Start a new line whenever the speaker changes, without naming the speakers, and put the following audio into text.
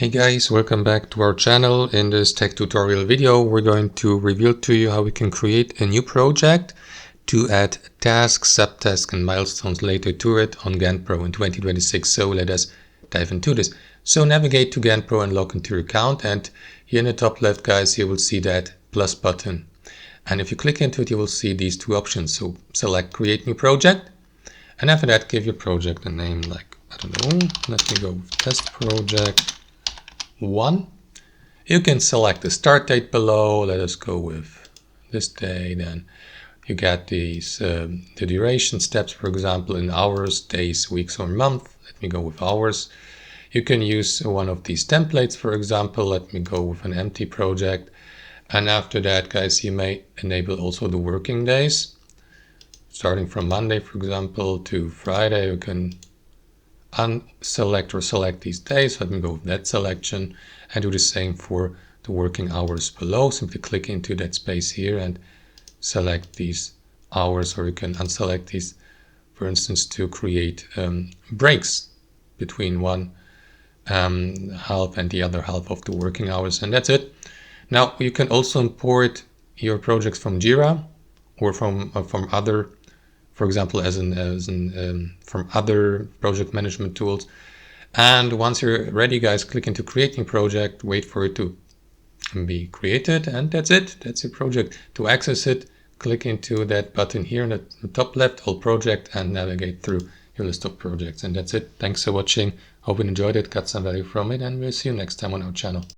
Hey guys, welcome back to our channel. In this tech tutorial video, we're going to reveal to you how we can create a new project to add tasks, subtasks and milestones later to it on GanttPro in 2026. So let us dive into this. So navigate to GanttPro and log into your account, and here in the top left, guys, you will see that plus button. And if you click into it, you will see these two options. So select create new project, and after that give your project a name like, I don't know, let me go with test project 1. You can select the start date below. Let us go with this day. Then you get these the duration steps, for example, in hours, days, weeks, or month. Let me go with hours. You can use one of these templates, for example. Let me go with an empty project. And after that, guys, you may enable also the working days. Starting from Monday, for example, to Friday, you can unselect or select these days. Let me go with that selection and do the same for the working hours below. Simply click into that space here and select these hours, or you can unselect these, for instance, to create breaks between one half and the other half of the working hours, and that's it. Now you can also import your projects from Jira or from other, for example, from other project management tools. And once you're ready, guys, click into creating project, wait for it to be created, and that's it. That's your project. To access it, click into that button here in the top left, all project, and navigate through your list of projects. And that's it. Thanks for watching. Hope you enjoyed it, got some value from it, and we'll see you next time on our channel.